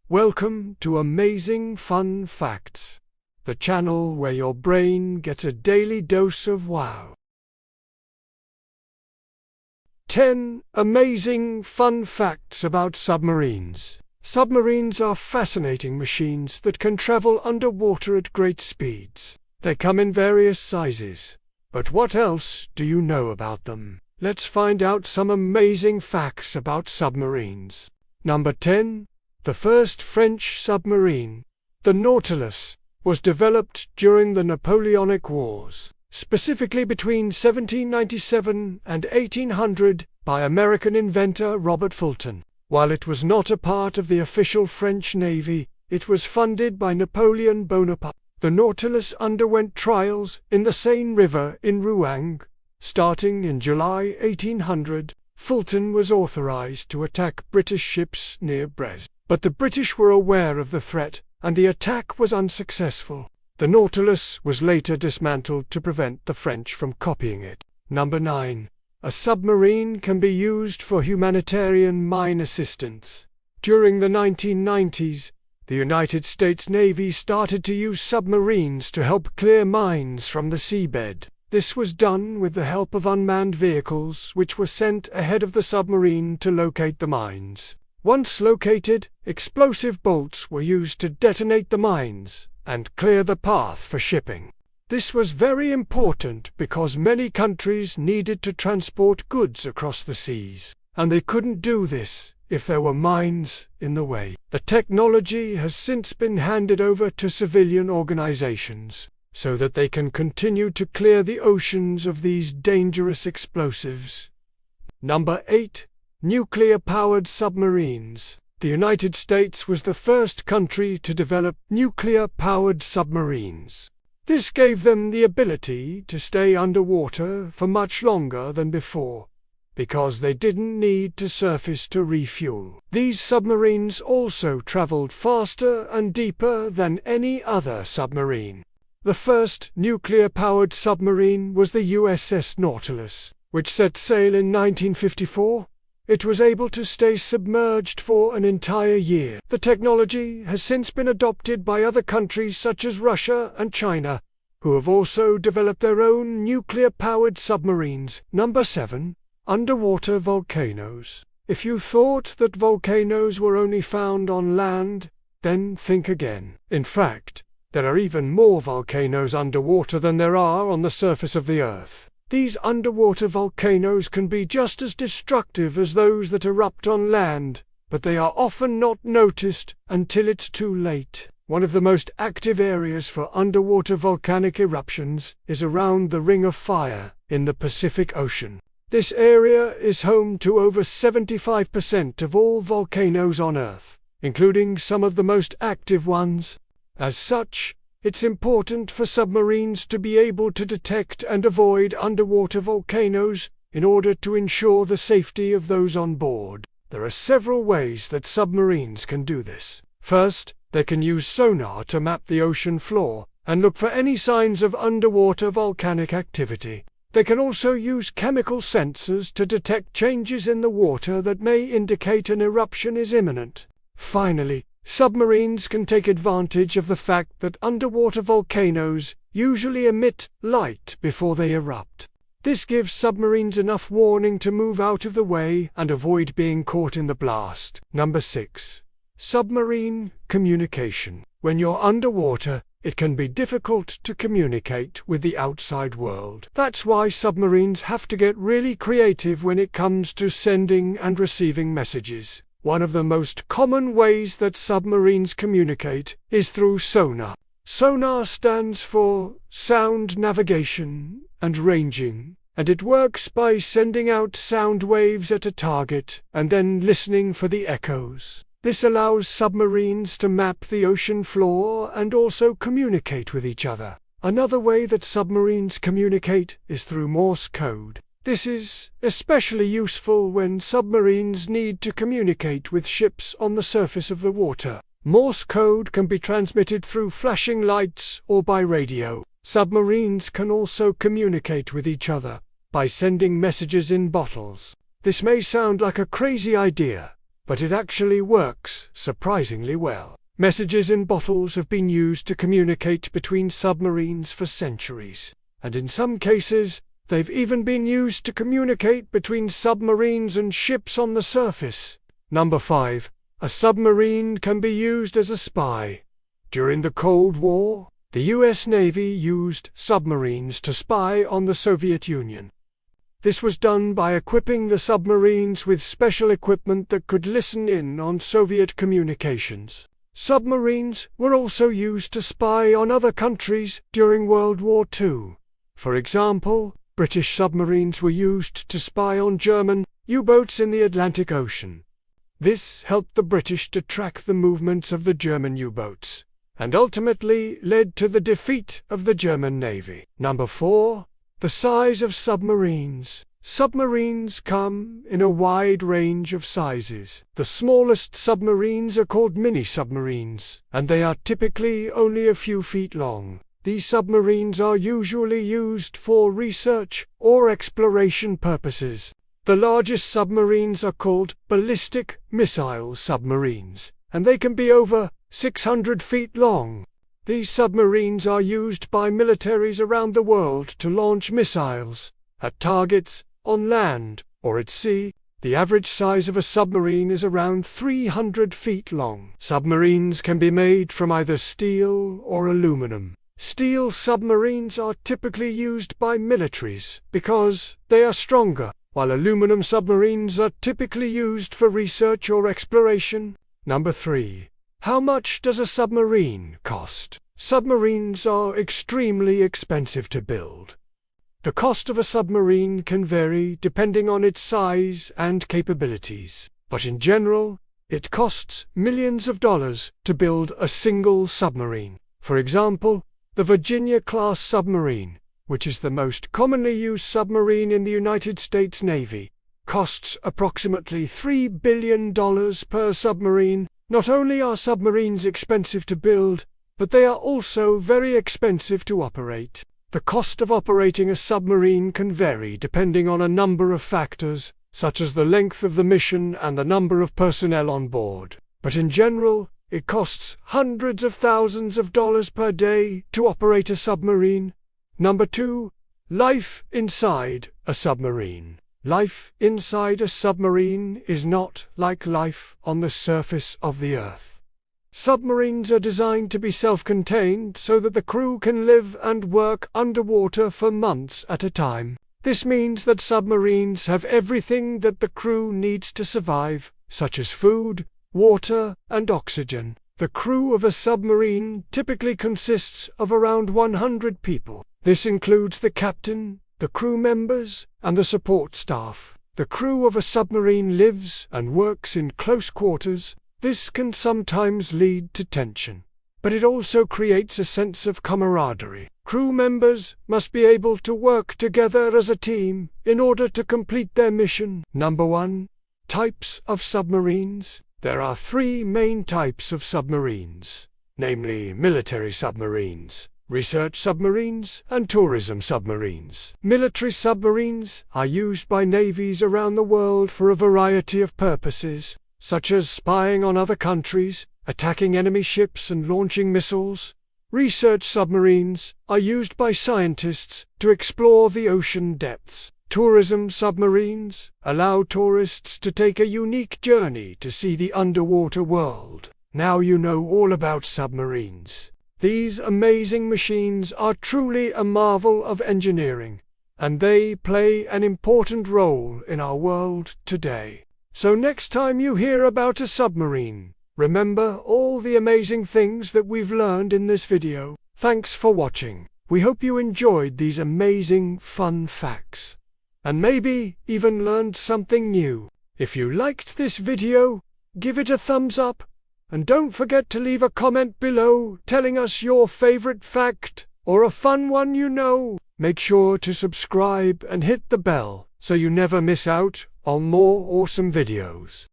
Welcome to Amazing Fun Facts, the channel where your brain gets a daily dose of wow. 10 amazing fun facts about submarines. Submarines are fascinating machines that can travel underwater at great speeds. They come in various sizes. But what else do you know about them? Let's find out some amazing facts about submarines. Number 10. The first French submarine, the Nautilus, was developed during the Napoleonic Wars, specifically between 1797 and 1800 by American inventor Robert Fulton. While it was not a part of the official French Navy, it was funded by Napoleon Bonaparte. The Nautilus underwent trials in the Seine River in Rouen. Starting in July 1800, Fulton was authorized to attack British ships near Brest. But the British were aware of the threat, and the attack was unsuccessful. The Nautilus was later dismantled to prevent the French from copying it. Number 9. A submarine can be used for humanitarian mine assistance. During the 1990s, the United States Navy started to use submarines to help clear mines from the seabed. This was done with the help of unmanned vehicles which were sent ahead of the submarine to locate the mines. Once located, explosive bolts were used to detonate the mines and clear the path for shipping. This was very important because many countries needed to transport goods across the seas, and they couldn't do this if there were mines in the way. The technology has since been handed over to civilian organizations so that they can continue to clear the oceans of these dangerous explosives. Number 8. Nuclear-powered submarines. The United States was the first country to develop nuclear-powered submarines. This gave them the ability to stay underwater for much longer than before, because they didn't need to surface to refuel. These submarines also traveled faster and deeper than any other submarine. The first nuclear-powered submarine was the USS Nautilus, which set sail in 1954. It was able to stay submerged for an entire year. The technology has since been adopted by other countries such as Russia and China, who have also developed their own nuclear-powered submarines. Number 7. Underwater volcanoes. If you thought that volcanoes were only found on land, then think again. In fact, there are even more volcanoes underwater than there are on the surface of the Earth. These underwater volcanoes can be just as destructive as those that erupt on land, but they are often not noticed until it's too late. One of the most active areas for underwater volcanic eruptions is around the Ring of Fire in the Pacific Ocean. This area is home to over 75% of all volcanoes on Earth, including some of the most active ones. As such, it's important for submarines to be able to detect and avoid underwater volcanoes in order to ensure the safety of those on board. There are several ways that submarines can do this. First, they can use sonar to map the ocean floor and look for any signs of underwater volcanic activity. They can also use chemical sensors to detect changes in the water that may indicate an eruption is imminent. Finally, submarines can take advantage of the fact that underwater volcanoes usually emit light before they erupt. This gives submarines enough warning to move out of the way and avoid being caught in the blast. Number 6. Submarine communication. When you're underwater, it can be difficult to communicate with the outside world. That's why submarines have to get really creative when it comes to sending and receiving messages. One of the most common ways that submarines communicate is through sonar. Sonar stands for sound navigation and ranging, and it works by sending out sound waves at a target and then listening for the echoes. This allows submarines to map the ocean floor and also communicate with each other. Another way that submarines communicate is through Morse code. This is especially useful when submarines need to communicate with ships on the surface of the water. Morse code can be transmitted through flashing lights or by radio. Submarines can also communicate with each other by sending messages in bottles. This may sound like a crazy idea, but it actually works surprisingly well. Messages in bottles have been used to communicate between submarines for centuries, and in some cases, they've even been used to communicate between submarines and ships on the surface. Number 5. A submarine can be used as a spy. During the Cold War, the US Navy used submarines to spy on the Soviet Union. This was done by equipping the submarines with special equipment that could listen in on Soviet communications. Submarines were also used to spy on other countries during World War II. For example, British submarines were used to spy on German U-boats in the Atlantic Ocean. This helped the British to track the movements of the German U-boats, and ultimately led to the defeat of the German Navy. Number 4. The size of submarines. Submarines come in a wide range of sizes. The smallest submarines are called mini-submarines, and they are typically only a few feet long. These submarines are usually used for research or exploration purposes. The largest submarines are called ballistic missile submarines, and they can be over 600 feet long. These submarines are used by militaries around the world to launch missiles at targets on land or at sea. The average size of a submarine is around 300 feet long. Submarines can be made from either steel or aluminum. Steel submarines are typically used by militaries because they are stronger, while aluminum submarines are typically used for research or exploration. Number 3. How much does a submarine cost? Submarines are extremely expensive to build. The cost of a submarine can vary depending on its size and capabilities, but in general, it costs millions of dollars to build a single submarine. For example, the Virginia-class submarine, which is the most commonly used submarine in the United States Navy, costs approximately $3 billion per submarine. Not only are submarines expensive to build, but they are also very expensive to operate. The cost of operating a submarine can vary depending on a number of factors, such as the length of the mission and the number of personnel on board. But in general, it costs hundreds of thousands of dollars per day to operate a submarine. Number 2. Life inside a submarine. Life inside a submarine is not like life on the surface of the Earth. Submarines are designed to be self-contained so that the crew can live and work underwater for months at a time. This means that submarines have everything that the crew needs to survive, such as food, water, and oxygen. The crew of a submarine typically consists of around 100 people. This includes the captain, the crew members, and the support staff. The crew of a submarine lives and works in close quarters. This can sometimes lead to tension, but it also creates a sense of camaraderie. Crew members must be able to work together as a team in order to complete their mission. Number 1. Types of submarines. There are 3 main types of submarines, namely military submarines, research submarines, and tourism submarines. Military submarines are used by navies around the world for a variety of purposes, such as spying on other countries, attacking enemy ships, and launching missiles. Research submarines are used by scientists to explore the ocean depths. Tourism submarines allow tourists to take a unique journey to see the underwater world. Now you know all about submarines. These amazing machines are truly a marvel of engineering, and they play an important role in our world today. So next time you hear about a submarine, remember all the amazing things that we've learned in this video. Thanks for watching. We hope you enjoyed these amazing fun facts, and maybe even learned something new. If you liked this video, give it a thumbs up, and don't forget to leave a comment below telling us your favorite fact or a fun one you know. Make sure to subscribe and hit the bell so you never miss out on more awesome videos.